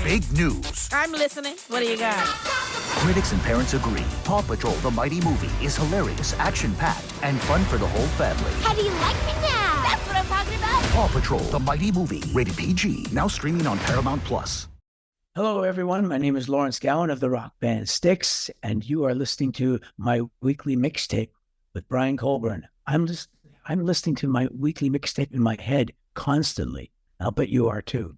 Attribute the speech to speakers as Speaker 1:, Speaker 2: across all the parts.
Speaker 1: big news.
Speaker 2: I'm listening. What do you got?
Speaker 1: Critics and parents agree. Paw Patrol, the mighty movie, is hilarious, action-packed, and fun for the whole family.
Speaker 3: How do you like me now? That's what I'm talking about.
Speaker 1: Paw Patrol, the mighty movie, rated PG, now streaming on Paramount+.
Speaker 4: Hello, everyone. My name is Lawrence Gowan of the rock band Styx, and you are listening to my weekly mixtape with Brian Colburn. I'm listening to my weekly mixtape in my head constantly. I'll bet you are too.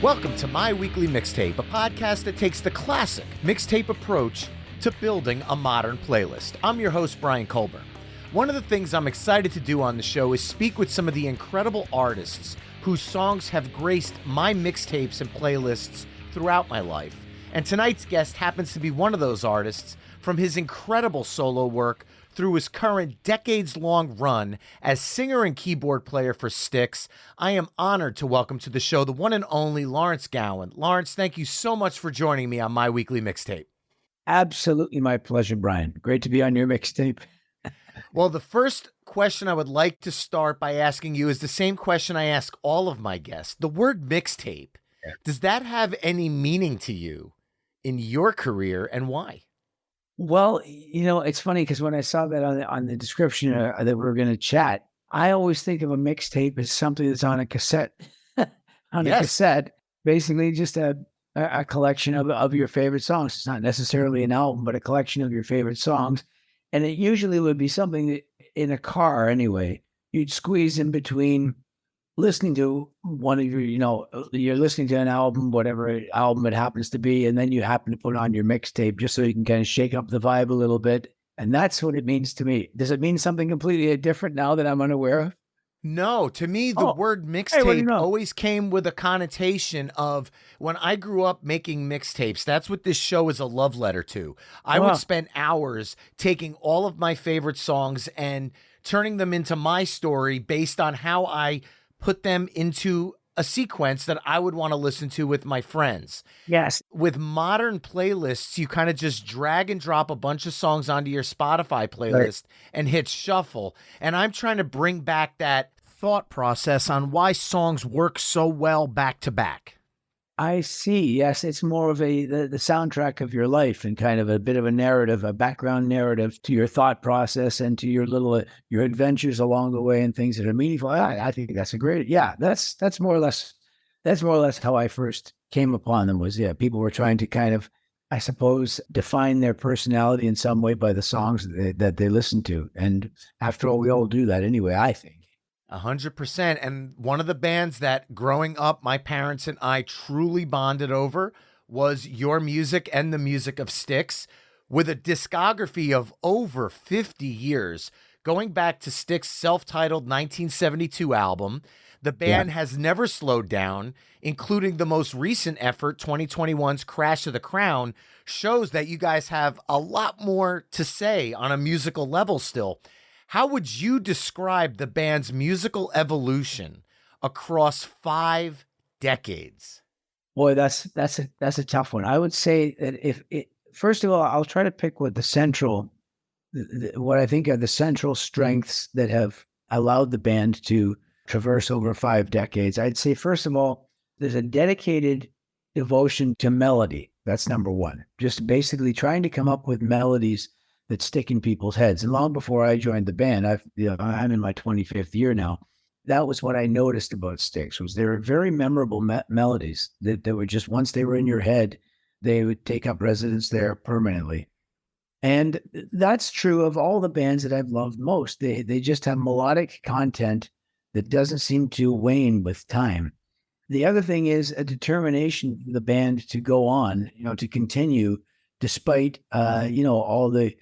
Speaker 5: Welcome to My Weekly Mixtape, a podcast that takes the classic mixtape approach to building a modern playlist. I'm your host, Brian Colburn. One of the things I'm excited to do on the show is speak with some of the incredible artists whose songs have graced my mixtapes and playlists throughout my life. And tonight's guest happens to be one of those artists, from his incredible solo work through his current decades-long run as singer and keyboard player for Styx. I am honored to welcome to the show the one and only Lawrence Gowan. Lawrence, thank you so much for joining me on My Weekly Mixtape.
Speaker 4: Absolutely my pleasure, Brian. Great to be on your mixtape.
Speaker 5: Well, the first question I would like to start by asking you is the same question I ask all of my guests. The word mixtape, does that have any meaning to you in your career, and why?
Speaker 4: Well, it's funny because when I saw that on the description that we were going to chat, I always think of a mixtape as something that's on a cassette. A cassette, basically just a collection of your favorite songs. It's not necessarily an album, but a collection of your favorite songs. And it usually would be something that, in a car anyway, you'd squeeze in between listening to one of your, you're listening to an album, whatever album it happens to be, and then you happen to put on your mixtape just so you can kind of shake up the vibe a little bit. And that's what it means to me. Does it mean something completely different now that I'm unaware of?
Speaker 5: No, to me, the word mixtape always came with a connotation of, when I grew up making mixtapes, that's what this show is a love letter to. I would spend hours taking all of my favorite songs and turning them into my story based on how I put them into a sequence that I would want to listen to with my friends.
Speaker 4: Yes.
Speaker 5: With modern playlists, you kind of just drag and drop a bunch of songs onto your Spotify playlist and hit shuffle. And I'm trying to bring back that thought process on why songs work so well back to back.
Speaker 4: I see. Yes, it's more of the soundtrack of your life and kind of a bit of a narrative, a background narrative to your thought process and to your your adventures along the way and things that are meaningful. I think that's a great. Yeah, that's more or less how I first came upon them. Was people were trying to kind of, I suppose, define their personality in some way by the songs that they listen to. And after all, we all do that anyway, I think.
Speaker 5: 100%. And one of the bands that growing up, my parents and I truly bonded over was your music and the music of Styx, with a discography of over 50 years, going back to Styx' self-titled 1972 album. The band has never slowed down, including the most recent effort, 2021's Crash of the Crown, shows that you guys have a lot more to say on a musical level still. How would you describe the band's musical evolution across 5 decades?
Speaker 4: Boy, that's a tough one. I would say that first of all, I'll try to pick what I think are the central strengths that have allowed the band to traverse over 5 decades. I'd say, first of all, there's a dedicated devotion to melody. That's number one. Just basically trying to come up with melodies that stick in people's heads. And long before I joined the band, I'm in my 25th year now. That was what I noticed about Styx, was they were very memorable melodies that were just, once they were in your head, they would take up residence there permanently. And that's true of all the bands that I've loved most. They just have melodic content that doesn't seem to wane with time. The other thing is a determination for the band to go on, to continue despite, all the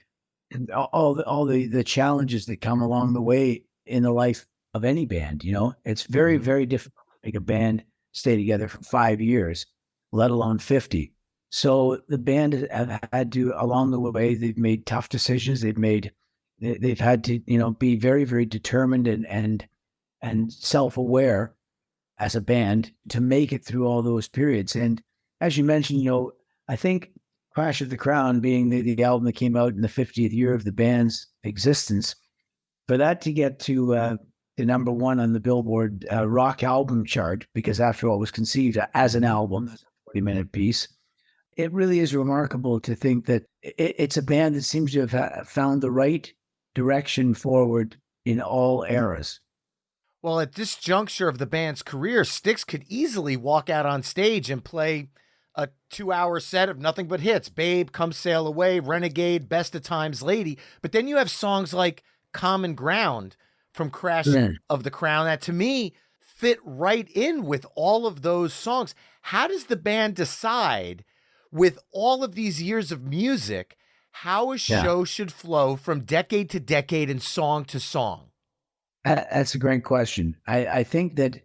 Speaker 4: challenges that come along the way in the life of any band. It's very, very difficult to make a band stay together for 5 years, let alone 50. So the band have had to, along the way, they've made tough decisions. They've had to, be very, very determined and self-aware as a band to make it through all those periods. And as you mentioned, I think Crash of the Crown being the album that came out in the 50th year of the band's existence, for that to get to the number one on the Billboard rock album chart, because after all, it was conceived as an album, a 40-minute piece. It really is remarkable to think that it's a band that seems to have found the right direction forward in all eras.
Speaker 5: Well, at this juncture of the band's career, Styx could easily walk out on stage and play a 2-hour set of nothing but hits. Babe, Come Sail Away, Renegade, Best of Times Lady. But then you have songs like Common Ground from Crash of the Crown that, to me, fit right in with all of those songs. How does the band decide, with all of these years of music, how a show should flow from decade to decade and song to song?
Speaker 4: That's a great question. I think that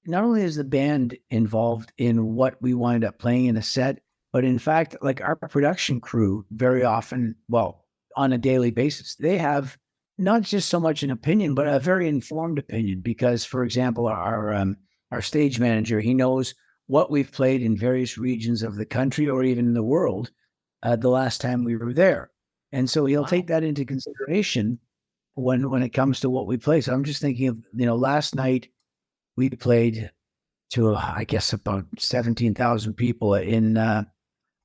Speaker 4: not only is the band involved in what we wind up playing in a set, but in fact, like our production crew very often, well, on a daily basis, they have not just so much an opinion, but a very informed opinion. Because, for example, our stage manager, he knows what we've played in various regions of the country or even in the world the last time we were there. And so he'll take that into consideration when it comes to what we play. So I'm just thinking of, last night we played to, I guess, about 17,000 people in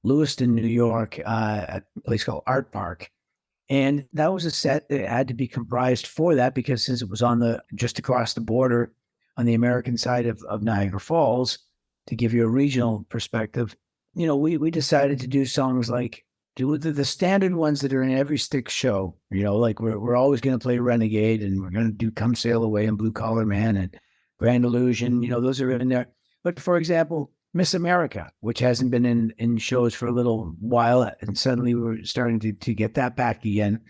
Speaker 4: Lewiston, New York, at a place called Art Park. And that was a set that had to be comprised for that, because since it was just across the border on the American side of Niagara Falls, to give you a regional perspective, we decided to do songs like the standard ones that are in every Styx show. Like we're always going to play Renegade, and we're going to do Come Sail Away and Blue Collar Man and Grand Illusion. Those are in there. But for example, Miss America, which hasn't been in shows for a little while, and suddenly we're starting to get that back again.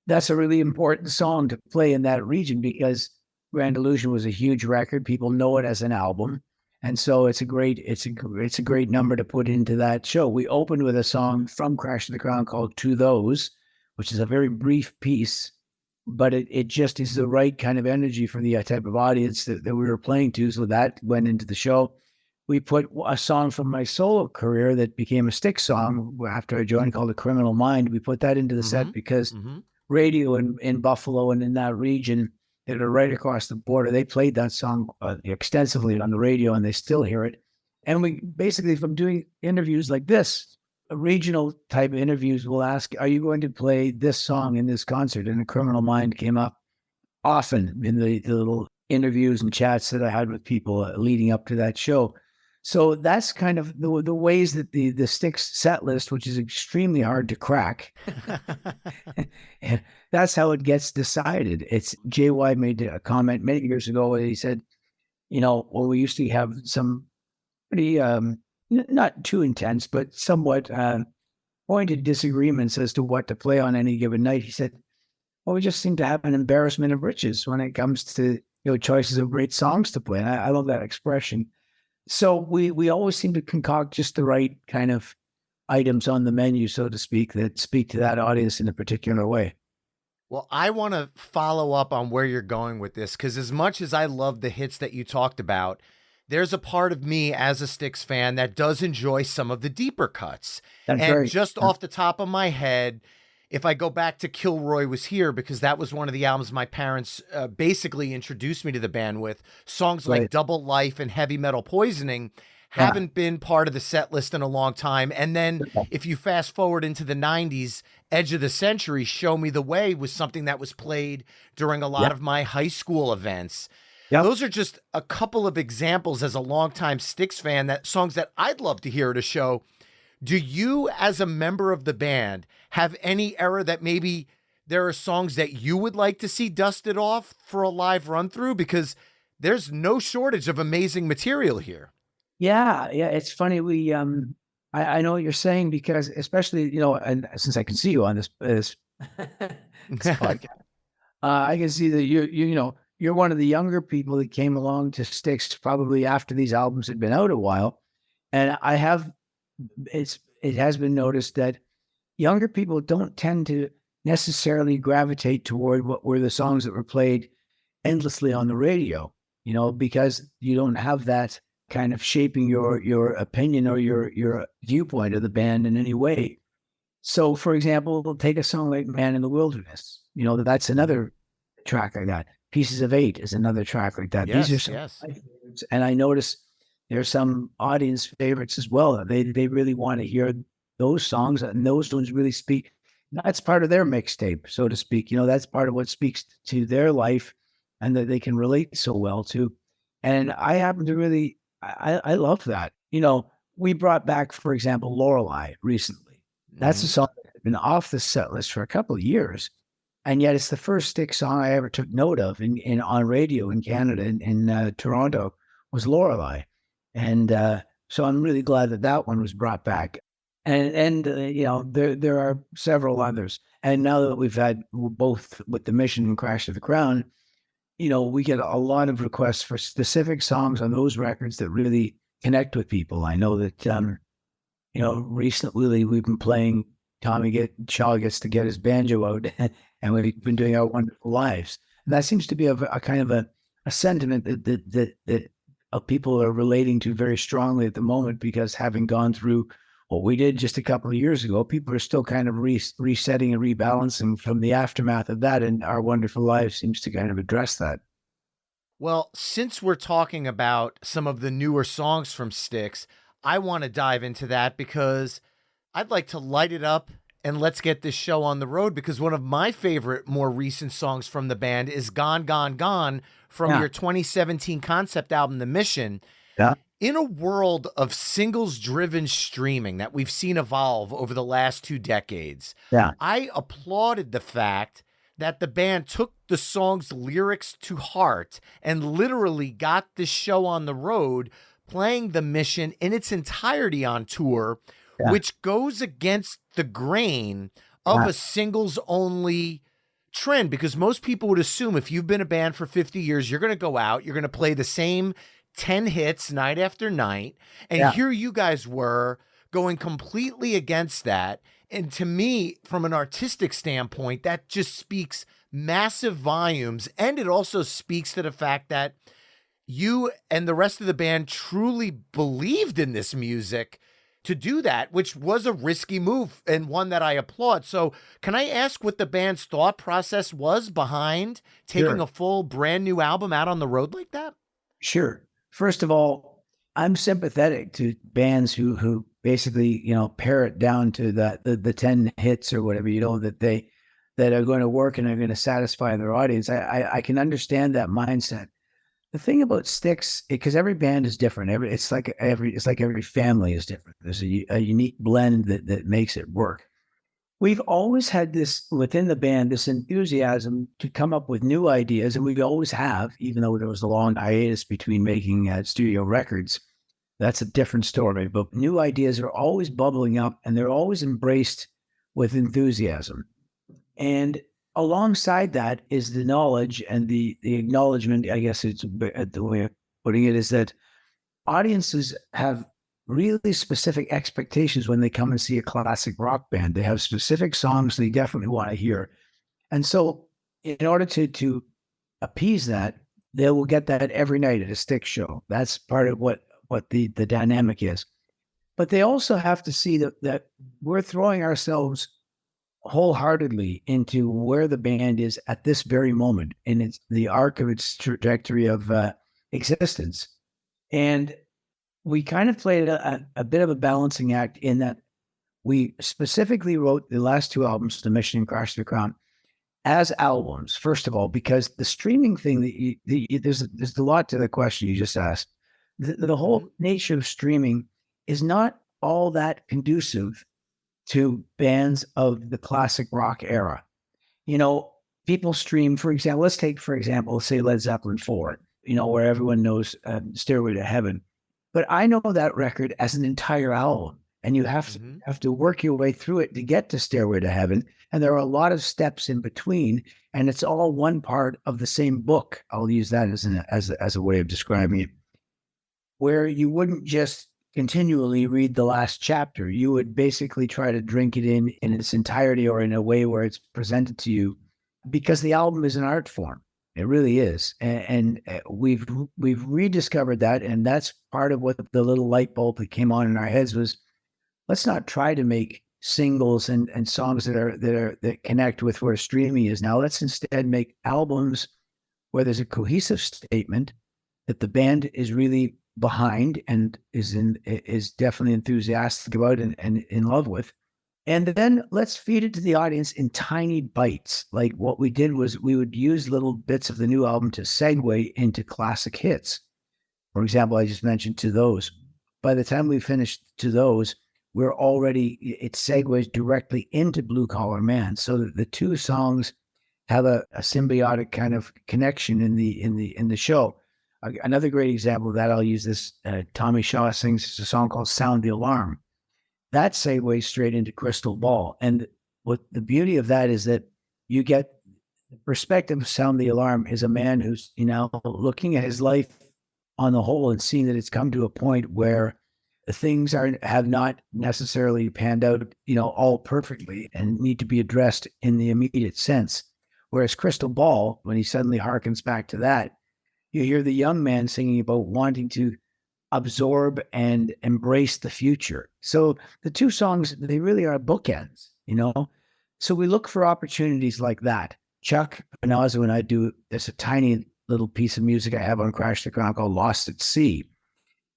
Speaker 4: That's a really important song to play in that region, because Grand Illusion was a huge record. People know it as an album. And so it's a great number to put into that show. We opened with a song from Crash of the Crown called To Those, which is a very brief piece, but it just is the right kind of energy for the type of audience that we were playing to. So that went into the show. We put a song from my solo career that became a Styx song after I joined, called A Criminal Mind. We put that into the set because radio in Buffalo and in that region that are right across the border, they played that song extensively on the radio, and they still hear it. And we basically, from doing interviews like this, regional type of interviews, will ask, are you going to play this song in this concert? And A Criminal Mind came up often in the little interviews and chats that I had with people leading up to that show. So that's kind of the ways that the Styx set list, which is extremely hard to crack, that's how it gets decided. It's JY made a comment many years ago where he said, we used to have some pretty, not too intense, but somewhat pointed disagreements as to what to play on any given night. He said, we just seem to have an embarrassment of riches when it comes to choices of great songs to play. And I love that expression. So we always seem to concoct just the right kind of items on the menu, so to speak, that speak to that audience in a particular way.
Speaker 5: Well, I want to follow up on where you're going with this, because as much as I love the hits that you talked about, there's a part of me as a Styx fan that does enjoy some of the deeper cuts. Off the top of my head, if I go back to Kilroy Was Here, because that was one of the albums my parents basically introduced me to the band with, songs like Double Life and Heavy Metal Poisoning haven't been part of the set list in a long time. And then if you fast forward into the 90s, Edge of the Century, Show Me the Way was something that was played during a lot of my high school events. Those are just a couple of examples as a longtime Styx fan, that songs that I'd love to hear at a show. Do you, as a member of the band, have any era that maybe there are songs that you would like to see dusted off for a live run through? Because there's no shortage of amazing material here.
Speaker 4: Yeah. It's funny. I know what you're saying, because especially, and since I can see you on this podcast, I can see that you're one of the younger people that came along to Styx probably after these albums had been out a while. And it has been noticed that younger people don't tend to necessarily gravitate toward what were the songs that were played endlessly on the radio, because you don't have that kind of shaping your opinion or your viewpoint of the band in any way. So, for example, take a song like "Man in the Wilderness." That's another track like that. "Pieces of Eight" is another track like that. These are some of my favorites, and I notice there's some audience favorites as well. They really want to hear those songs, and those ones really speak. That's part of their mixtape, so to speak. That's part of what speaks to their life, and that they can relate so well to. And I happen to really, I love that. We brought back, for example, "Lorelei" recently. That's a song that's been off the set list for a couple of years. And yet it's the first Styx song I ever took note of on radio in Canada, in Toronto, was "Lorelei." And so I'm really glad that one was brought back. And there are several others. And now that we've had both with The Mission and "Crash of the Crown," we get a lot of requests for specific songs on those records that really connect with people. I know that recently we've been playing Tommy Shaw Gets to Get His Banjo Out, and we've been doing Our Wonderful Lives. And that seems to be a kind of a sentiment that people are relating to very strongly at the moment, because having gone through what we did just a couple of years ago, people are still kind of resetting and rebalancing from the aftermath of that, and Our Wonderful Lives seems to kind of address that.
Speaker 5: Well, since we're talking about some of the newer songs from Styx, I want to dive into that because I'd like to light it up and let's get this show on the road, because one of my favorite more recent songs from the band is "Gone, Gone, Gone" from your 2017 concept album, The Mission.
Speaker 4: Yeah.
Speaker 5: In a world of singles-driven streaming that we've seen evolve over the last 2 decades, I applauded the fact that the band took the song's lyrics to heart and literally got this show on the road, playing The Mission in its entirety on tour, which goes against the grain of a singles-only trend, because most people would assume if you've been a band for 50 years, you're going to go out, you're going to play the same 10 hits night after night, and here you guys were going completely against that. And to me, from an artistic standpoint, that just speaks massive volumes, and it also speaks to the fact that you and the rest of the band truly believed in this music to do that, which was a risky move and one that I applaud. So can I ask what the band's thought process was behind taking a full brand new album out on the road like that?
Speaker 4: Sure. First of all, I'm sympathetic to bands who basically, pare it down to the 10 hits or whatever, that are going to work and are going to satisfy their audience. I can understand that mindset. The thing about Styx, because every band is different. It's like every family is different. There's a unique blend that makes it work. We've always had this within the band, this enthusiasm to come up with new ideas, and we always have, even though there was a long hiatus between making studio records. That's a different story. But new ideas are always bubbling up, and they're always embraced with enthusiasm. And alongside that is the knowledge and the acknowledgement, I guess it's the way of putting it, is that audiences have really specific expectations when they come and see a classic rock band. They have specific songs they definitely want to hear. And so in order to appease that, they will get that every night at a Styx show. That's part of what the dynamic is. But they also have to see that we're throwing ourselves wholeheartedly into where the band is at this very moment in the arc of its trajectory of existence. And we kind of played a bit of a balancing act in that we specifically wrote the last 2 albums, The Mission and Crash of the Crown, as albums, first of all, because the streaming thing, there's a lot to the question you just asked. The whole nature of streaming is not all that conducive to bands of the classic rock era. People stream, for example, let's take, for example, say Led Zeppelin 4, where everyone knows Stairway to Heaven. But I know that record as an entire album, and you have to work your way through it to get to Stairway to Heaven. And there are a lot of steps in between, and it's all one part of the same book. I'll use that as a way of describing it, where you wouldn't just continually read the last chapter. You would basically try to drink it in its entirety, or in a way where it's presented to you, because the album is an art form. It really is. We've rediscovered that. And that's part of what the little light bulb that came on in our heads was, let's not try to make singles and songs that connect with where streaming is now. Let's instead make albums where there's a cohesive statement that the band is really behind and is definitely enthusiastic about and in love with. And then let's feed it to the audience in tiny bites. Like what we did was we would use little bits of the new album to segue into classic hits. For example, I just mentioned To Those. By the time we finished To Those, it segues directly into Blue Collar Man. So that the two songs have a symbiotic kind of connection in the show. Another great example of that, I'll use this. Tommy Shaw sings a song called Sound the Alarm. That segues straight into Crystal Ball. And what the beauty of that is that you get the perspective of Sound the Alarm is a man who's, looking at his life on the whole and seeing that it's come to a point where things have not necessarily panned out, all perfectly and need to be addressed in the immediate sense. Whereas Crystal Ball, when he suddenly harkens back to that, you hear the young man singing about wanting to absorb and embrace the future. So the two songs, they really are bookends, So we look for opportunities like that. Chuck Panazzo and I there's a tiny little piece of music I have on Crash the Crown called Lost at Sea.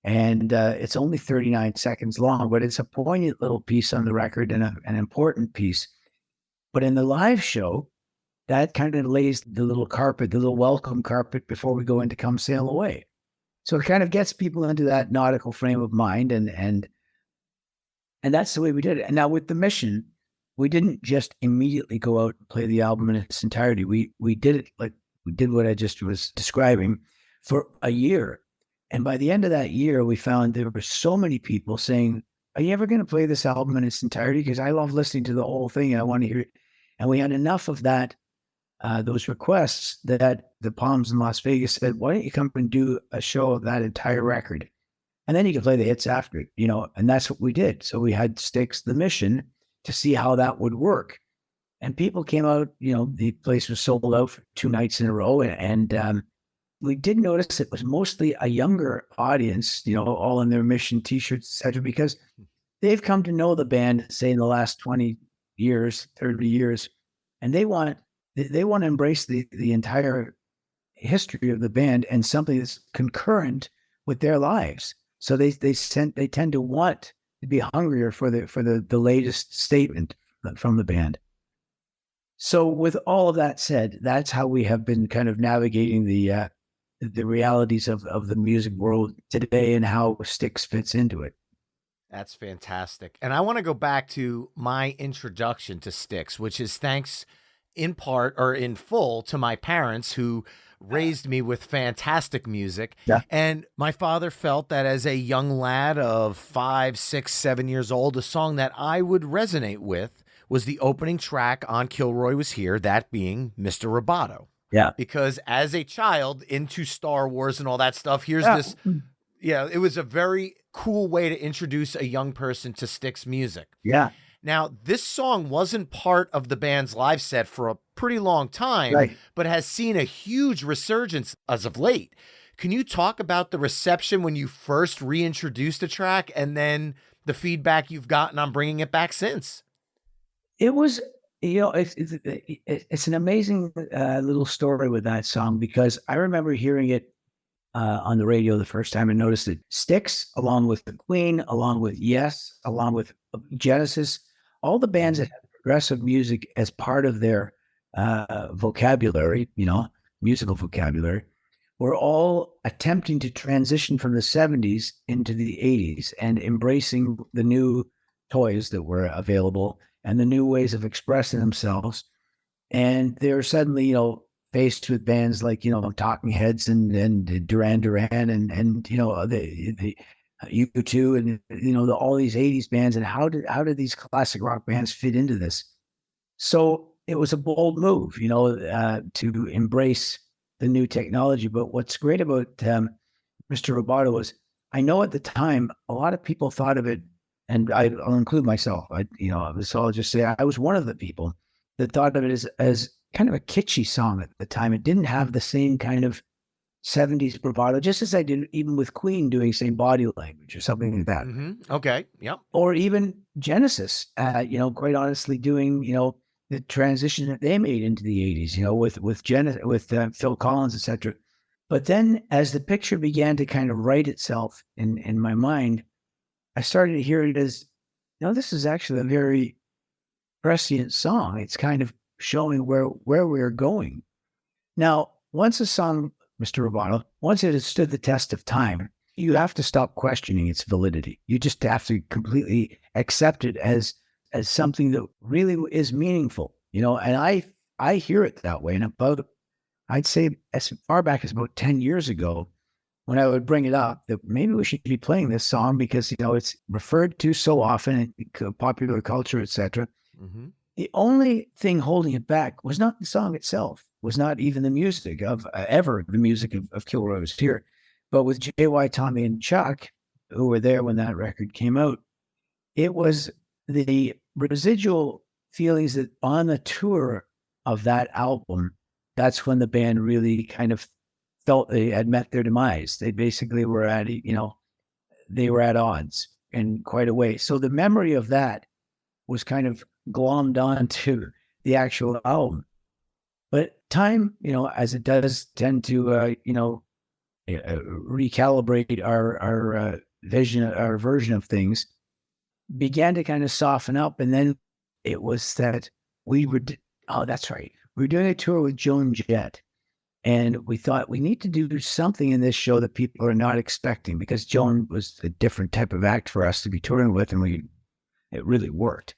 Speaker 4: And it's only 39 seconds long, but it's a poignant little piece on the record and an important piece. But in the live show, that kind of lays the little welcome carpet before we go into Come Sail Away. So it kind of gets people into that nautical frame of mind. And that's the way we did it. And now with The Mission, we didn't just immediately go out and play the album in its entirety. We did it like we did what I just was describing for a year. And by the end of that year, we found there were so many people saying, are you ever going to play this album in its entirety? Because I love listening to the whole thing and I want to hear it. And we had enough of that, those requests that the Palms in Las Vegas said, why don't you come and do a show of that entire record? And then you can play the hits after it, and that's what we did. So we had Styx, The Mission, to see how that would work. And people came out, the place was sold out for 2 nights in a row. And we did notice it was mostly a younger audience, all in their Mission t-shirts, et cetera, because they've come to know the band, say, in the last 20 years, 30 years, and they want to embrace the entire history of the band and something that's concurrent with their lives. So they tend to want to be hungrier for the latest statement from the band. So with all of that said, that's how we have been kind of navigating the realities of the music world today and how Styx fits into it.
Speaker 5: That's fantastic. And I want to go back to my introduction to Styx, which is thanks in part or in full to my parents who raised me with fantastic music.
Speaker 4: Yeah.
Speaker 5: And my father felt that as a young lad of 5, 6, 7 years old, a song that I would resonate with was the opening track on Kilroy Was Here, that being Mr. Roboto.
Speaker 4: Yeah.
Speaker 5: Because as a child into Star Wars and all that stuff, this, it was a very cool way to introduce a young person to Styx music.
Speaker 4: Yeah.
Speaker 5: Now, this song wasn't part of the band's live set for a pretty long time,
Speaker 4: right,
Speaker 5: but has seen a huge resurgence as of late. Can you talk about the reception when you first reintroduced the track and then the feedback you've gotten on bringing it back since?
Speaker 4: It was, it's an amazing little story with that song, because I remember hearing it on the radio the first time and noticed that Styx, along with the Queen, along with Yes, along with Genesis, all the bands that have progressive music as part of their vocabulary, musical vocabulary, were all attempting to transition from the 70s into the 80s and embracing the new toys that were available and the new ways of expressing themselves. And they're suddenly, faced with bands like, Talking Heads and Duran Duran and the U2 and, all these 80s bands. And how did these classic rock bands fit into this? So it was a bold move, to embrace the new technology. But what's great about Mr. Roboto was, I know at the time, a lot of people thought of it, and I'll include myself. So I'll just say I was one of the people that thought of it as kind of a kitschy song at the time. It didn't have the same kind of 70s bravado, just as I did even with Queen doing, say, Body Language or something like that.
Speaker 5: Okay. Yep.
Speaker 4: Or even Genesis, quite honestly, doing, the transition that they made into the 80s, with Phil Collins, etc. But then as the picture began to kind of write itself in my mind, I started to hear it as, this is actually a very prescient song. It's kind of showing where we're going. Now, once a song, Mr. Roboto, once it has stood the test of time, you have to stop questioning its validity. You just have to completely accept it as something that really is meaningful, and I hear it that way. And I'd say as far back as about 10 years ago, when I would bring it up, that maybe we should be playing this song because, it's referred to so often in popular culture, etc. The only thing holding it back was not the song itself, was not even the music of Kill Rose here, but with J.Y., Tommy, and Chuck, who were there when that record came out. It was the residual feelings that on the tour of that album, that's when the band really kind of felt they had met their demise. They basically were they were at odds in quite a way. So the memory of that was kind of glommed onto the actual album. But time, as it does tend to, recalibrate our vision, our version of things, began to kind of soften up. And then it was that that's right. We were doing a tour with Joan Jett. And we thought we need to do something in this show that people are not expecting, because Joan was a different type of act for us to be touring with, and it really worked.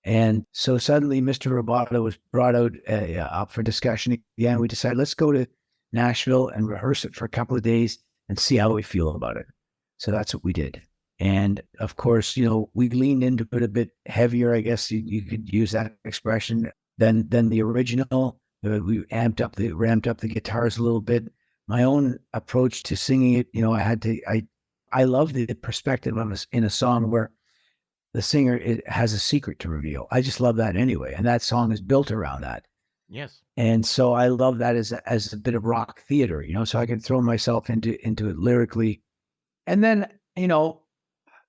Speaker 4: And so suddenly Mr. Roboto was brought out up for discussion again. We decided, let's go to Nashville and rehearse it for a couple of days and see how we feel about it. So that's what we did. And of course, we leaned into it a bit heavier, I guess you could use that expression, than the original. We ramped up the guitars a little bit. My own approach to singing it, I love the perspective in a song where the singer has a secret to reveal. I just love that anyway. And that song is built around that.
Speaker 5: Yes.
Speaker 4: And so I love that as a bit of rock theater, so I can throw myself into it lyrically. And then,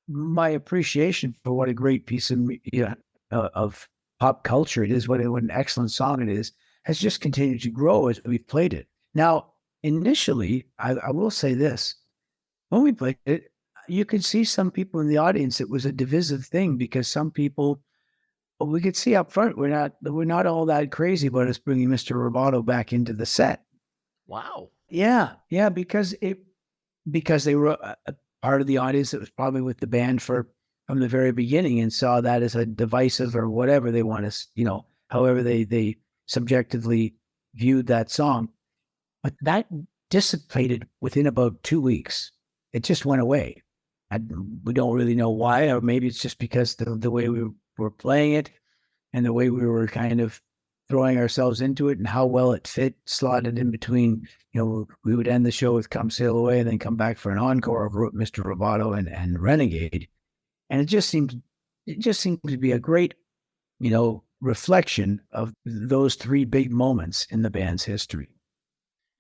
Speaker 4: my appreciation for what a great piece of pop culture it is, what an excellent song it is, has just continued to grow as we've played it. Now, initially, I will say this. When we played it, you could see some people in the audience, it was a divisive thing, because some people, we could see up front, we're not all that crazy about us bringing Mr. Roboto back into the set.
Speaker 5: Wow.
Speaker 4: Yeah, because they were a part of the audience that was probably with the band from the very beginning and saw that as a divisive or whatever they want to, however they subjectively viewed that song. But that dissipated within about 2 weeks. It just went away. We don't really know why, or maybe it's just because the way we were playing it and the way we were kind of throwing ourselves into it and how well it fit, slotted in between. We would end the show with Come Sail Away and then come back for an encore of Mr. Roboto and Renegade. And it just seemed to be a great, reflection of those three big moments in the band's history.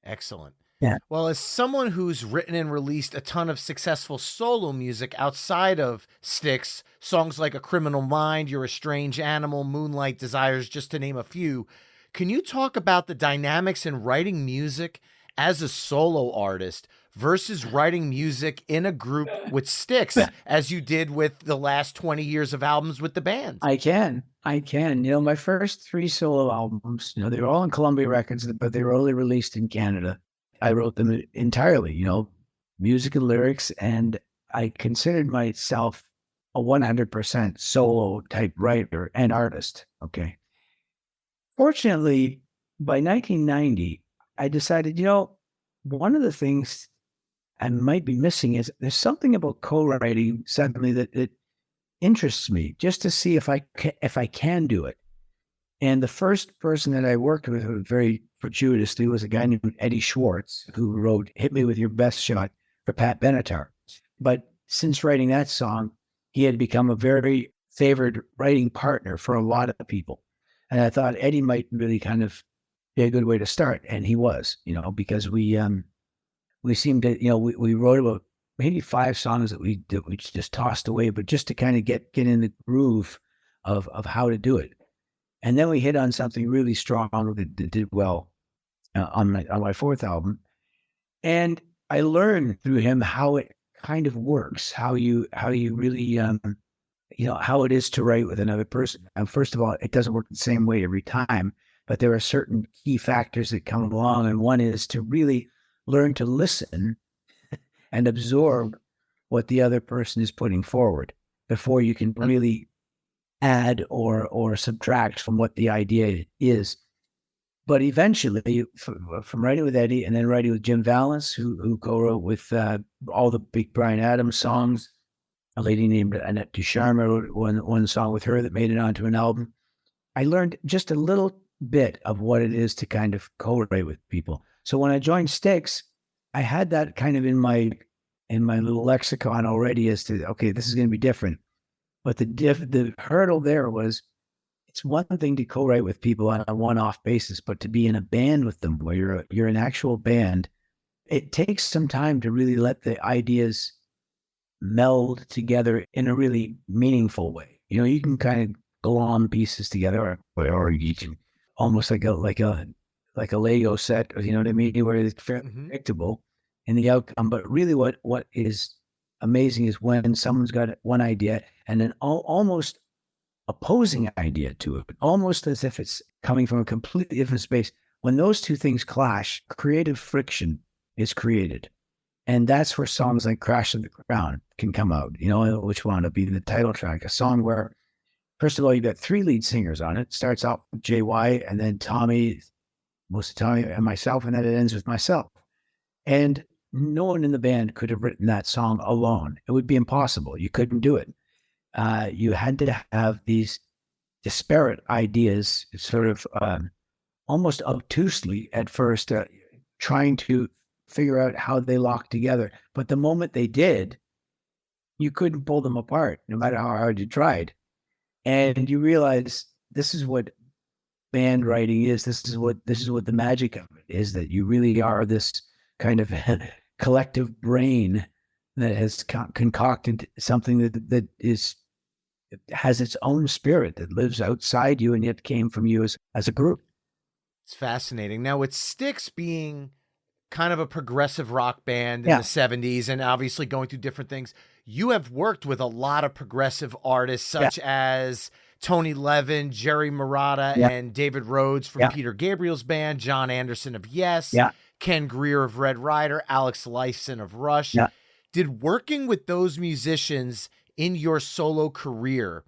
Speaker 5: Excellent.
Speaker 4: Yeah.
Speaker 5: Well, as someone who's written and released a ton of successful solo music outside of Styx, songs like A Criminal Mind, You're a Strange Animal, Moonlight Desires, just to name a few, can you talk about the dynamics in writing music as a solo artist versus writing music in a group with Styx, as you did with the last 20 years of albums with the band?
Speaker 4: I can. My first 3 solo albums, they were all on Columbia Records, but they were only released in Canada. I wrote them entirely, music and lyrics, and I considered myself a 100% solo type writer and artist. Okay. Fortunately, by 1990, I decided, one of the things I might be missing is there's something about co-writing suddenly that interests me, just to see if I can do it. And the first person that I worked with very fortuitously was a guy named Eddie Schwartz, who wrote Hit Me With Your Best Shot for Pat Benatar. But since writing that song, he had become a very favored writing partner for a lot of people. And I thought Eddie might really kind of be a good way to start. And he was, because we seemed to, we wrote about maybe 5 songs that we just tossed away, but just to kind of get in the groove of how to do it. And then we hit on something really strong that did well on my 4th album. And I learned through him how it kind of works, how you really, how it is to write with another person. And first of all, it doesn't work the same way every time, but there are certain key factors that come along. And one is to really learn to listen and absorb what the other person is putting forward before you can really add or subtract from what the idea is. But eventually, from writing with Eddie and then writing with Jim Valance, who co-wrote with all the big Bryan Adams songs, a lady named Annette Ducharme wrote one song with her that made it onto an album. I learned just a little bit of what it is to kind of co-write with people. So when I joined Styx, I had that kind of in my little lexicon already as to, okay, this is going to be different. But the hurdle there was, it's one thing to co-write with people on a one-off basis, but to be in a band with them where you're an actual band, it takes some time to really let the ideas meld together in a really meaningful way. You can kind of glom pieces together, or you can almost like a Lego set, you know what I mean, where it's fairly predictable in the outcome. But really, what is amazing is when someone's got one idea and an almost opposing idea to it, almost as if it's coming from a completely different space. When those two things clash, creative friction is created. And that's where songs like Crash of the Crown can come out, which wound up being the title track, a song where, first of all, you've got 3 lead singers on it. It starts out with JY and then Tommy, mostly Tommy and myself, and then it ends with myself. And no one in the band could have written that song alone. It would be impossible. You couldn't do it. You had to have these disparate ideas, sort of almost obtusely at first, trying to figure out how they lock together. But the moment they did, you couldn't pull them apart, no matter how hard you tried. And you realize this is what band writing is. This is what the magic of it is, that you really are this kind of collective brain that has concocted something that has its own spirit, that lives outside you and yet came from you as a group.
Speaker 5: It's fascinating. Now, with Styx being kind of a progressive rock band in the 70s and obviously going through different things, you have worked with a lot of progressive artists such as Tony Levin, Jerry Marotta, and David Rhodes from Peter Gabriel's band, Jon Anderson of Yes, Ken Greer of Red Rider, Alex Lifeson of Rush. Did working with those musicians in your solo career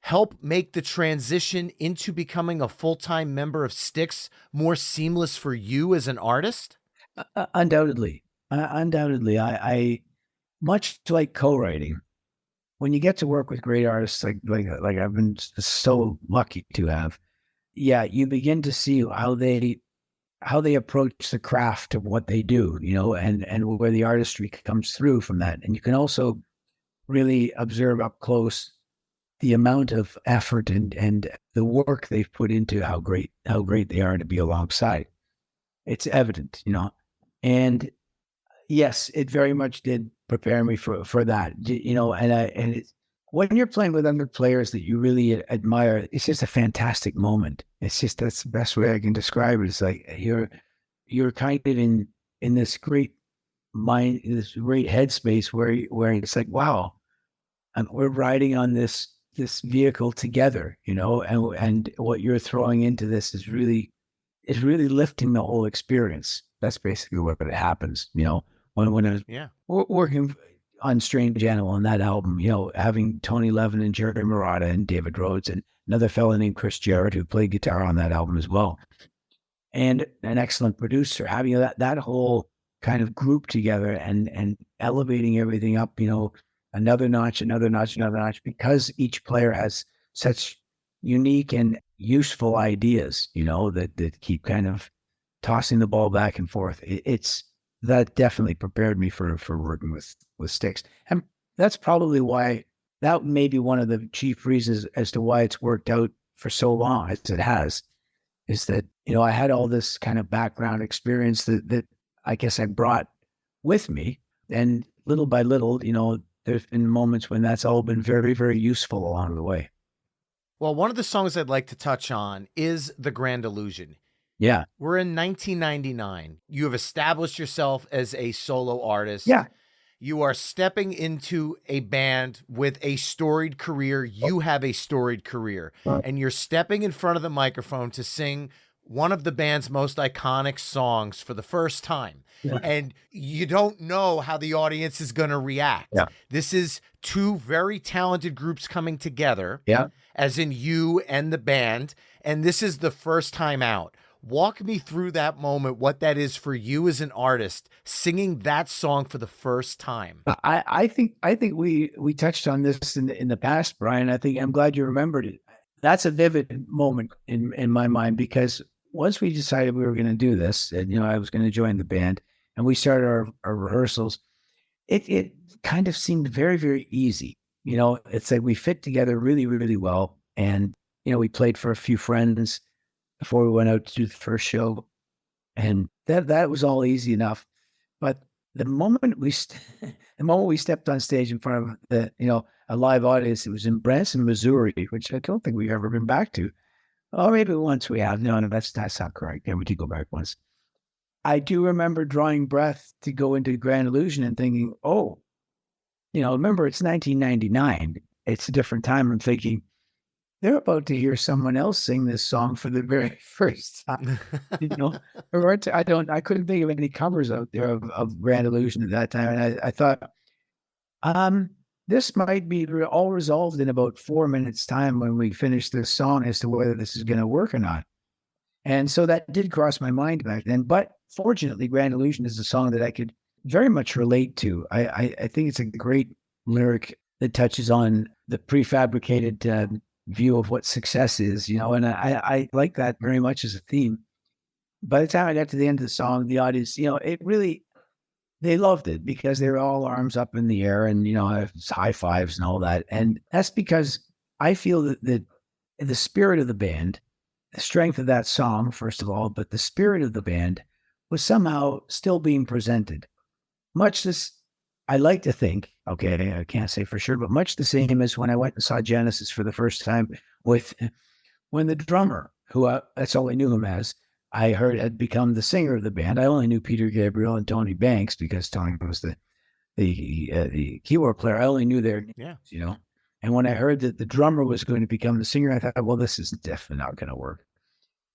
Speaker 5: help make the transition into becoming a full-time member of Styx more seamless for you as an artist?
Speaker 4: Undoubtedly. I much like co-writing, when you get to work with great artists like I've been so lucky to have, you begin to see how they approach the craft of what they do, and where the artistry comes through from that. And you can also really observe up close the amount of effort and the work they've put into how great they are to be alongside. It's evident, and yes, it very much did prepare me for that, and it's, when you're playing with other players that you really admire, it's just a fantastic moment. It's just, that's the best way I can describe it. It's like you're kind of in this great mind, this great headspace where it's like, wow, we're riding on this vehicle together, and what you're throwing into this is really lifting the whole experience. That's basically what happens, when I was working on Strange Animal on that album, having Tony Levin and Jerry Marotta and David Rhodes and another fellow named Chris Jarrett who played guitar on that album as well, and an excellent producer, having that whole kind of group together and elevating everything up, another notch, because each player has such unique and useful ideas, that keep kind of tossing the ball back and forth. That definitely prepared me for working with Styx. And that's probably why, that may be one of the chief reasons as to why it's worked out for so long as it has, is that, I had all this kind of background experience that I guess I brought with me. And little by little, there's been moments when that's all been very, very useful along the way.
Speaker 5: Well, one of the songs I'd like to touch on is The Grand Illusion.
Speaker 4: Yeah.
Speaker 5: We're in 1999. You have established yourself as a solo artist.
Speaker 4: Yeah.
Speaker 5: You are stepping into a band with a storied career. You have a storied career. And you're stepping in front of the microphone to sing one of the band's most iconic songs for the first time. Yeah. And you don't know how the audience is going to react.
Speaker 4: Yeah.
Speaker 5: This is two very talented groups coming together.
Speaker 4: Yeah.
Speaker 5: As in you and the band. And this is the first time out. Walk me through that moment, what that is for you as an artist, singing that song for the first time.
Speaker 4: I think we touched on this in the past, Brian. I'm glad you remembered it. That's a vivid moment in my mind, because once we decided we were going to do this, and I was going to join the band, and we started our rehearsals, it kind of seemed very, very easy. It's like we fit together really, really well, and we played for a few friends before we went out to do the first show, and that was all easy enough. But the moment we stepped on stage in front of a live audience, it was in Branson, Missouri, which I don't think we've ever been back to. Or maybe once we have. No, that's not correct. Yeah, we did go back once. I do remember drawing breath to go into Grand Illusion and thinking, oh, remember it's 1999. It's a different time. I'm thinking, they're about to hear someone else sing this song for the very first time. I couldn't think of any covers out there of Grand Illusion at that time. And I thought, this might be all resolved in about 4 minutes time when we finish this song as to whether this is going to work or not. And so that did cross my mind back then. But fortunately, Grand Illusion is a song that I could very much relate to. I think it's a great lyric that touches on the prefabricated view of what success is, and I like that very much as a theme. By the time I got to the end of the song, the audience, they loved it because they were all arms up in the air and, high fives and all that. And that's because I feel that the spirit of the band, the strength of that song, first of all, but the spirit of the band was somehow still being presented. Much this, I like to think, okay, I can't say for sure, but much the same as when I went and saw Genesis for the first time when the drummer, who that's all I knew him as, I heard had become the singer of the band. I only knew Peter Gabriel and Tony Banks because Tony was the keyboard player. I only knew their names, And when I heard that the drummer was going to become the singer, I thought, well, this is definitely not going to work.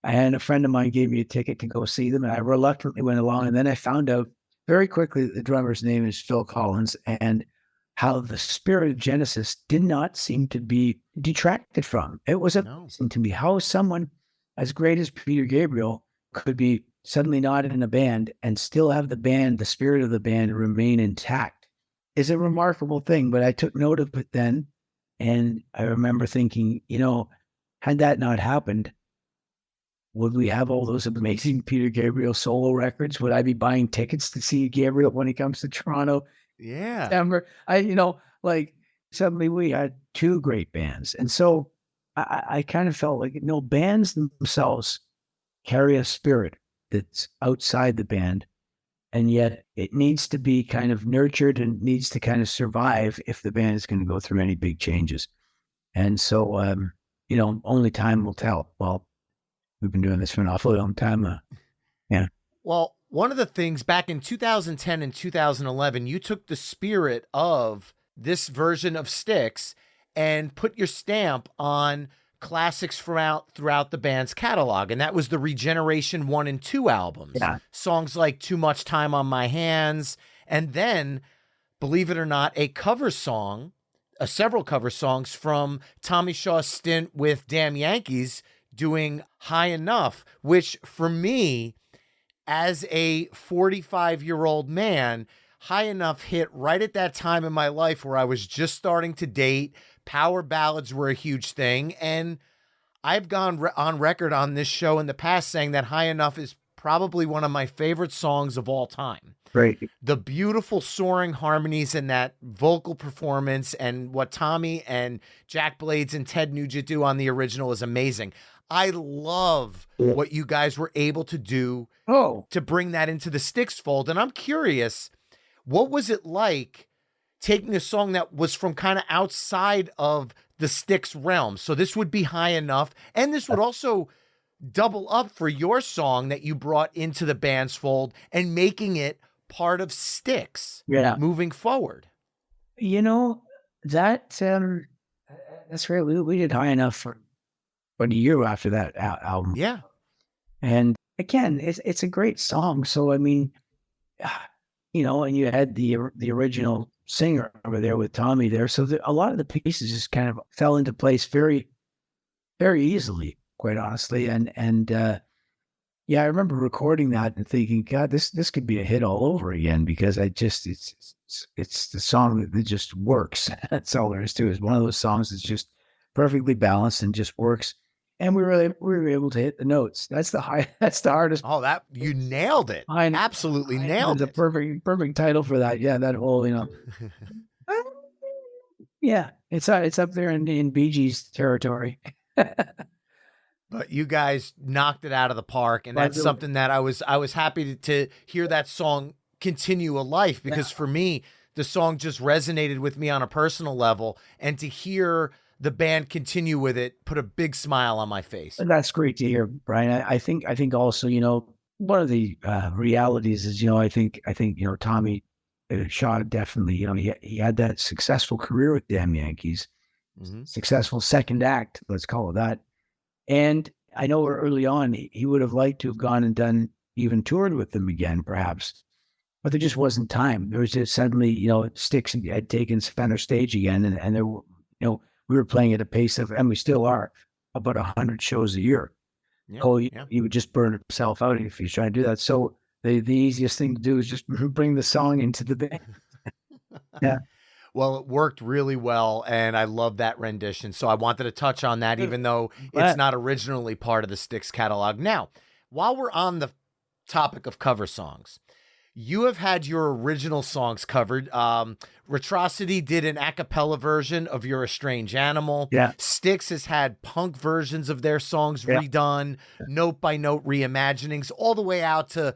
Speaker 4: And a friend of mine gave me a ticket to go see them, and I reluctantly went along. And then I found out very quickly that the drummer's name is Phil Collins, and how the spirit of Genesis did not seem to be detracted from. It was amazing to me how someone as great as Peter Gabriel could be suddenly not in a band and still have the spirit of the band remain intact. Is a remarkable thing, but I took note of it then. And I remember thinking, had that not happened, would we have all those amazing Peter Gabriel solo records? Would I be buying tickets to see Gabriel when he comes to Toronto?
Speaker 5: Yeah.
Speaker 4: September? Suddenly we had two great bands. And so I kind of felt like, bands themselves carry a spirit that's outside the band. And yet it needs to be kind of nurtured and needs to kind of survive if the band is going to go through any big changes. And so, only time will tell. Well, we've been doing this for an awfully long time. Yeah.
Speaker 5: Well, one of the things back in 2010 and 2011, you took the spirit of this version of Styx and put your stamp on classics throughout the band's catalog. And that was the Regeneration 1 and 2 albums.
Speaker 4: Yeah.
Speaker 5: Songs like Too Much Time on My Hands. And then, believe it or not, several cover songs from Tommy Shaw's stint with Damn Yankees doing High Enough, which for me, as a 45-year-old man, High Enough hit right at that time in my life where I was just starting to date. Power ballads were a huge thing. And I've gone on record on this show in the past saying that High Enough is probably one of my favorite songs of all time.
Speaker 4: Great.
Speaker 5: The beautiful soaring harmonies in that vocal performance and what Tommy and Jack Blades and Ted Nugent do on the original is amazing. I love what you guys were able to do to bring that into the Styx fold. And I'm curious, what was it like taking a song that was from kind of outside of the Styx realm? So this would be high enough, and this would also double up for your song that you brought into the band's fold and making it part of Styx moving forward.
Speaker 4: You know, that's right. We did High Enough for a year after that album.
Speaker 5: Yeah.
Speaker 4: And again, it's a great song. So, I mean, you know, and you had the original singer over there with Tommy there. So a lot of the pieces just kind of fell into place very, very easily, quite honestly. And yeah, I remember recording that and thinking, God, this could be a hit all over again, because it's the song that just works. That's all there is to it. It's one of those songs that's just perfectly balanced and just works. And we were able to hit the notes. That's the hardest.
Speaker 5: Oh, that you nailed it. Absolutely nailed it.
Speaker 4: The perfect title for that. Yeah, that whole, you know. Yeah, it's up there in Bee Gees territory.
Speaker 5: But you guys knocked it out of the park, and that's something that I was happy to hear that song continue a life, because for me, the song just resonated with me on a personal level, and to hear the band continue with it put a big smile on my face.
Speaker 4: That's great to hear, Brian. I think also, you know, one of the realities is, you know, I think you know, Tommy Shaw definitely, you know, he had that successful career with Damn Yankees, successful second act, let's call it that. And I know early on he would have liked to have gone and even toured with them again, perhaps, but there just wasn't time. There was just suddenly, you know, Styx had taken center stage again, and there were, you know, we were playing at a pace of, and we still are, about 100 shows a year. He would just burn himself out if he's trying to do that. So the easiest thing to do is just bring the song into the band. Yeah.
Speaker 5: Well, it worked really well, and I love that rendition. So I wanted to touch on that, even though it's not originally part of the Styx catalog. Now, while we're on the topic of cover songs, you have had your original songs covered. Retrocity did an a cappella version of You're a Strange Animal.
Speaker 4: Yeah.
Speaker 5: Styx has had punk versions of their songs redone, note by note reimaginings, all the way out to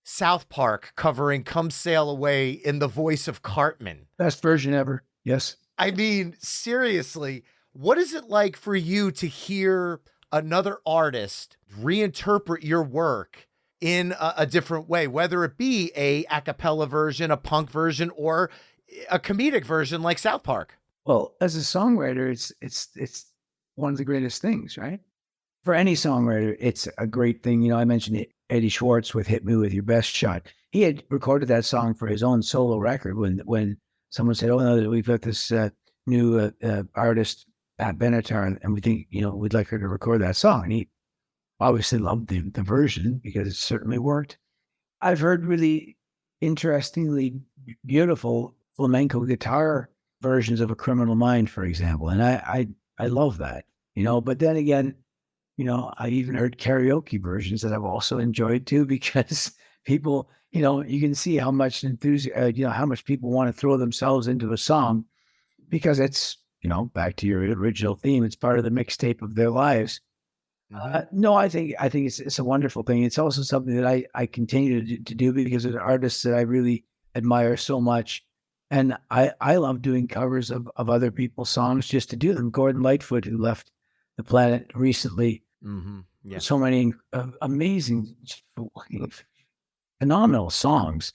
Speaker 5: South Park covering Come Sail Away in the voice of Cartman.
Speaker 4: Best version ever. Yes.
Speaker 5: I mean, seriously, what is it like for you to hear another artist reinterpret your work in a different way, whether it be a cappella version, a punk version, or a comedic version like South Park?
Speaker 4: Well, as a songwriter, it's one of the greatest things, right? For any songwriter, it's a great thing. You know, I mentioned Eddie Schwartz with "Hit Me With Your Best Shot." He had recorded that song for his own solo record when someone said, "Oh no, we've got this new artist, Pat Benatar, and we think, you know, we'd like her to record that song." And he obviously loved the version because it certainly worked. I've heard really interestingly beautiful flamenco guitar versions of "A Criminal Mind," for example, and I love that, you know. But then again, you know, I even heard karaoke versions that I've also enjoyed too, because people, you know, you can see how much enthusiasm, you know, how much people want to throw themselves into a song because it's, you know, back to your original theme, it's part of the mixtape of their lives. No, I think it's a wonderful thing. It's also something that I continue to do because of the artists that I really admire so much. And I love doing covers of other people's songs just to do them. Gordon Lightfoot, who left the planet recently, so many amazing, phenomenal songs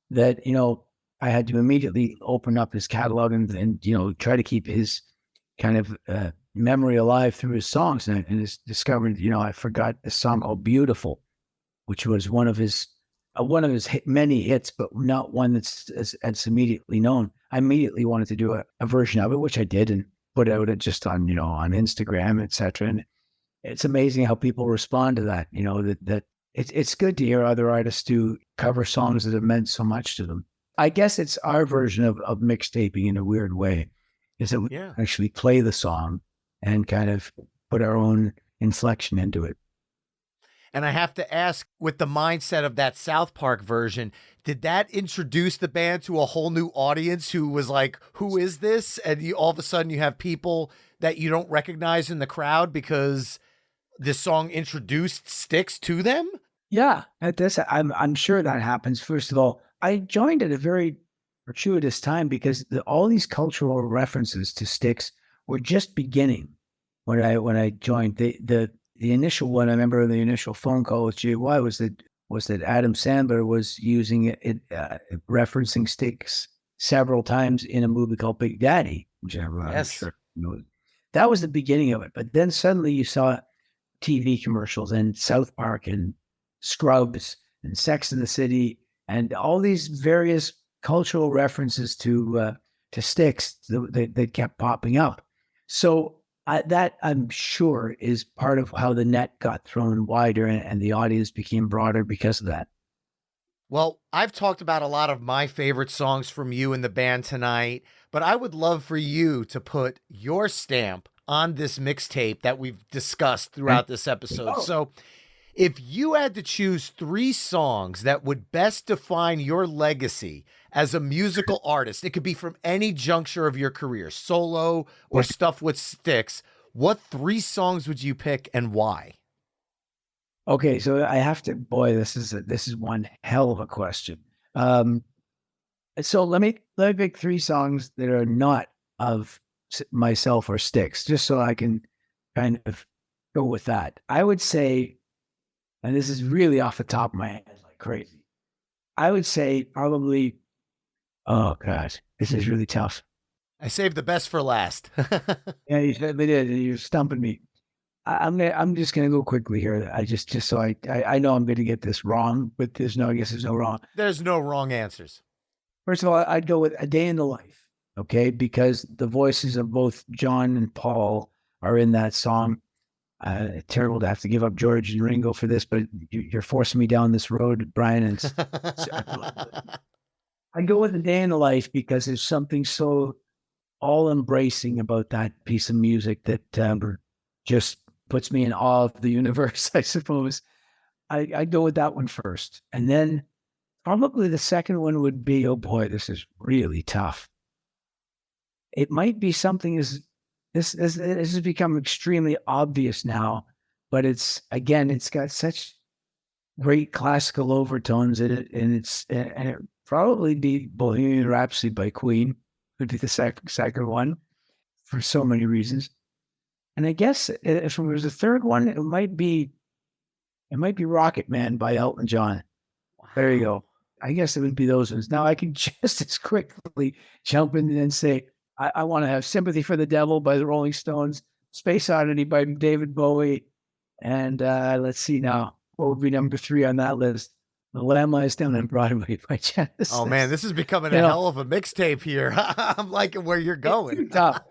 Speaker 4: that, you know, I had to immediately open up his catalog and you know, try to keep his kind of memory alive through his songs, and discovered, you know, I forgot a song called "Beautiful," which was one of his many hits, but not one that's as immediately known. I immediately wanted to do a version of it, which I did, and put out it just on, you know, on Instagram, etc. And it's amazing how people respond to that. You know, that it's good to hear other artists do cover songs that have meant so much to them. I guess it's our version of mixtaping in a weird way, is that we actually play the song and kind of put our own inflection into it.
Speaker 5: And I have to ask, with the mindset of that South Park version, did that introduce the band to a whole new audience who was like, who is this? And all of a sudden you have people that you don't recognize in the crowd because this song introduced Styx to them?
Speaker 4: Yeah, at this, I'm sure that happens. First of all, I joined at a very fortuitous time because all these cultural references to Styx were just beginning when I joined. The initial one, I remember the initial phone call with GY was that Adam Sandler was using referencing Styx several times in a movie called Big Daddy, which I'm
Speaker 5: Yes.
Speaker 4: sure you know. That was the beginning of it. But then suddenly you saw TV commercials and South Park and Scrubs and Sex and the City and all these various cultural references to Styx that kept popping up. So that I'm sure is part of how the net got thrown wider and the audience became broader because of that.
Speaker 5: Well, I've talked about a lot of my favorite songs from you and the band tonight, but I would love for you to put your stamp on this mixtape that we've discussed throughout this episode. So if you had to choose 3 songs that would best define your legacy as a musical artist, it could be from any juncture of your career, solo or stuff with Styx, what 3 songs would you pick and why?
Speaker 4: Okay, so I have to. Boy, this is one hell of a question. So let me pick 3 songs that are not of myself or Styx, just so I can kind of go with that. I would say, and this is really off the top of my head, like crazy. I would say probably. Oh God, this is really tough.
Speaker 5: I saved the best for last.
Speaker 4: Yeah, you certainly did. You're stumping me. I'm just gonna go quickly here. I just so I know I'm gonna get this wrong, but I guess there's no wrong.
Speaker 5: There's no wrong answers.
Speaker 4: First of all, I'd go with A Day in the Life, okay? Because the voices of both John and Paul are in that song. Terrible to have to give up George and Ringo for this, but you're forcing me down this road, Brian. And I'd go with A Day in the Life because there's something so all-embracing about that piece of music that just puts me in awe of the universe, I suppose. I'd go with that one first. And then probably the second one would be, oh boy, this is really tough. It might be something this has become extremely obvious now, but it's got such great classical overtones in it, and it probably be Bohemian Rhapsody by Queen would be the second one for so many reasons. And I guess if it was the third one, it might be Rocket Man by Elton John. Wow. There you go. I guess it would be those ones. Now I can just as quickly jump in and say, I want to have Sympathy for the Devil by the Rolling Stones, Space Oddity by David Bowie, and let's see now, what would be number 3 on that list? The Lamb Lies Down on Broadway by Genesis.
Speaker 5: Oh man, this is becoming a hell of a mixtape here. I'm liking where you're going.
Speaker 4: It's too tough.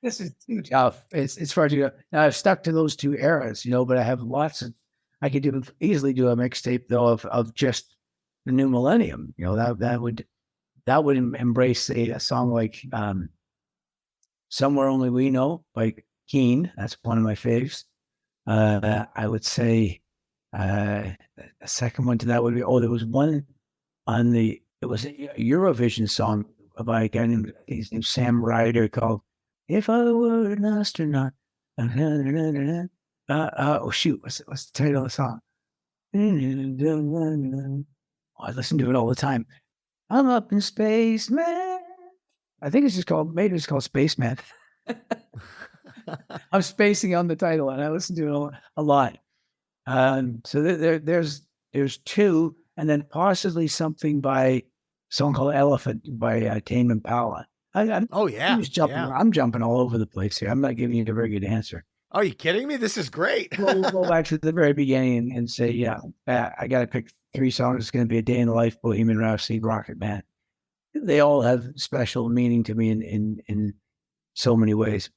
Speaker 4: This is too tough. It's far too tough. Now I've stuck to those 2 eras, but I have lots of. I could easily do a mixtape though of just the new millennium. That would embrace a song like "Somewhere Only We Know" by Keane. That's one of my faves. I would say a second one to that would be. Oh, there was one it was a Eurovision song by a guy named Sam Ryder called "If I Were an Astronaut." Oh shoot, what's the title of the song? Oh, I listen to it all the time. I'm up in space, man. I think it's called Spaceman. I'm spacing on the title, and I listen to it a lot. So there's 2, and then possibly something by a song called "Elephant" by Tame Impala.
Speaker 5: Oh yeah,
Speaker 4: I'm just jumping.
Speaker 5: Yeah.
Speaker 4: I'm jumping all over the place here. I'm not giving you a very good answer.
Speaker 5: Are you kidding me? This is great.
Speaker 4: We'll go back to the very beginning and say, I got to pick 3 songs. It's going to be A Day in the Life, Bohemian Rhapsody, Rocket Man. They all have special meaning to me in so many ways.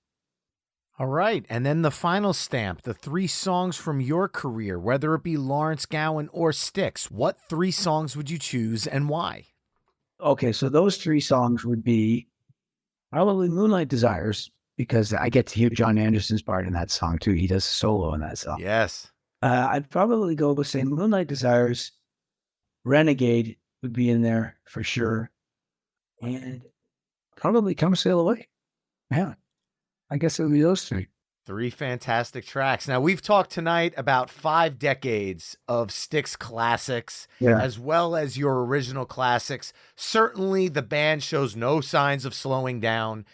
Speaker 5: All right. And then the final stamp, the 3 songs from your career, whether it be Lawrence Gowan or Styx, what 3 songs would you choose and why?
Speaker 4: Okay, so those 3 songs would be probably Moonlight Desires, because I get to hear Jon Anderson's part in that song too. He does a solo in that song.
Speaker 5: Yes.
Speaker 4: I'd probably go with saying Moonlight Desires, Renegade would be in there for sure, and probably Come Sail Away. Yeah, I guess it would be those 3.
Speaker 5: 3 fantastic tracks. Now, we've talked tonight about 5 decades of Styx classics, as well as your original classics. Certainly, the band shows no signs of slowing down.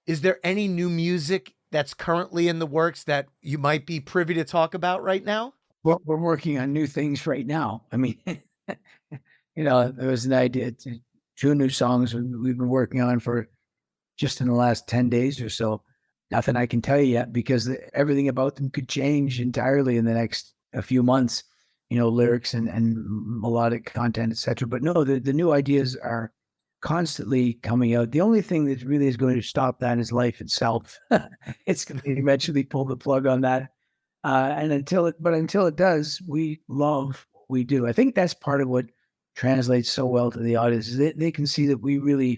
Speaker 5: Is there any new music that's currently in the works that you might be privy to talk about right now?
Speaker 4: Well, we're working on new things right now. I mean, there was an idea, 2 new songs we've been working on for just in the last 10 days or so. Nothing I can tell you yet because everything about them could change entirely in the next a few months, lyrics and melodic content, etc. But no, the new ideas are constantly coming out. The only thing that really is going to stop that is life itself. It's going to eventually pull the plug on that. And until it does, we love what we do. I think that's part of what translates so well to the audience is they can see that we really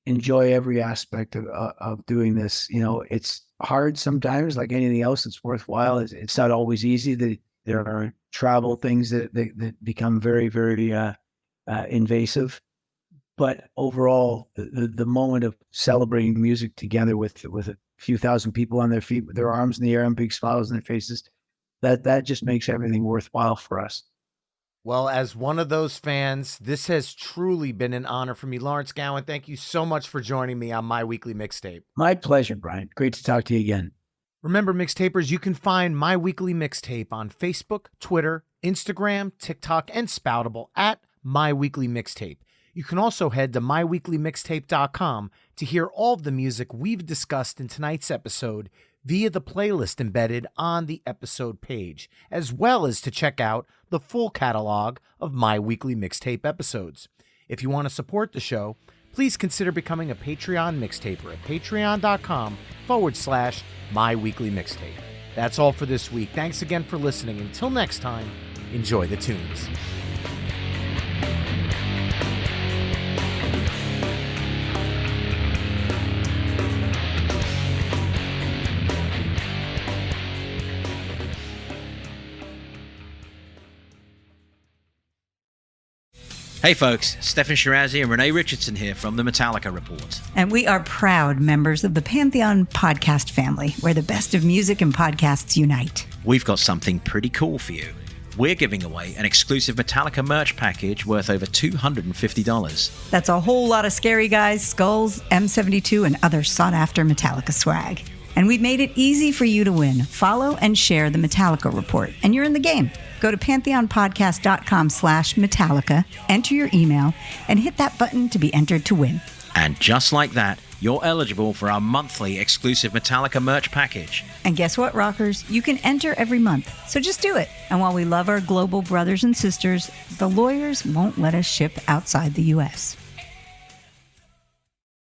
Speaker 4: enjoy every aspect of doing this. It's hard sometimes, like anything else that's worthwhile. It's not always easy. There are travel things that become very, very invasive. But overall, the moment of celebrating music together with a few thousand people on their feet, with their arms in the air and big smiles on their faces, that just makes everything worthwhile for us.
Speaker 5: Well, as one of those fans, this has truly been an honor for me. Lawrence Gowan, thank you so much for joining me on My Weekly Mixtape.
Speaker 4: My pleasure, Brian. Great to talk to you again.
Speaker 5: Remember, Mixtapers, you can find My Weekly Mixtape on Facebook, Twitter, Instagram, TikTok, and Spoutable at My Weekly Mixtape. You can also head to myweeklymixtape.com to hear all of the music we've discussed in tonight's episode via the playlist embedded on the episode page, as well as to check out the full catalog of My Weekly Mixtape episodes. If you want to support the show, please consider becoming a Patreon mixtaper at patreon.com/My Weekly Mixtape. That's all for this week. Thanks again for listening. Until next time, enjoy the tunes.
Speaker 2: Hey folks, Stefan Shirazi and Renee Richardson here from the Metallica Report.
Speaker 6: And we are proud members of the Pantheon podcast family, where the best of music and podcasts unite.
Speaker 2: We've got something pretty cool for you. We're giving away an exclusive Metallica merch package worth over $250.
Speaker 6: That's a whole lot of Scary Guys, skulls, M72, and other sought-after Metallica swag. And we've made it easy for you to win. Follow and share the Metallica Report, and you're in the game. Go to pantheonpodcast.com/Metallica, enter your email, and hit that button to be entered to win.
Speaker 2: And just like that, you're eligible for our monthly exclusive Metallica merch package.
Speaker 6: And guess what, rockers? You can enter every month, so just do it. And while we love our global brothers and sisters, the lawyers won't let us ship outside the U.S.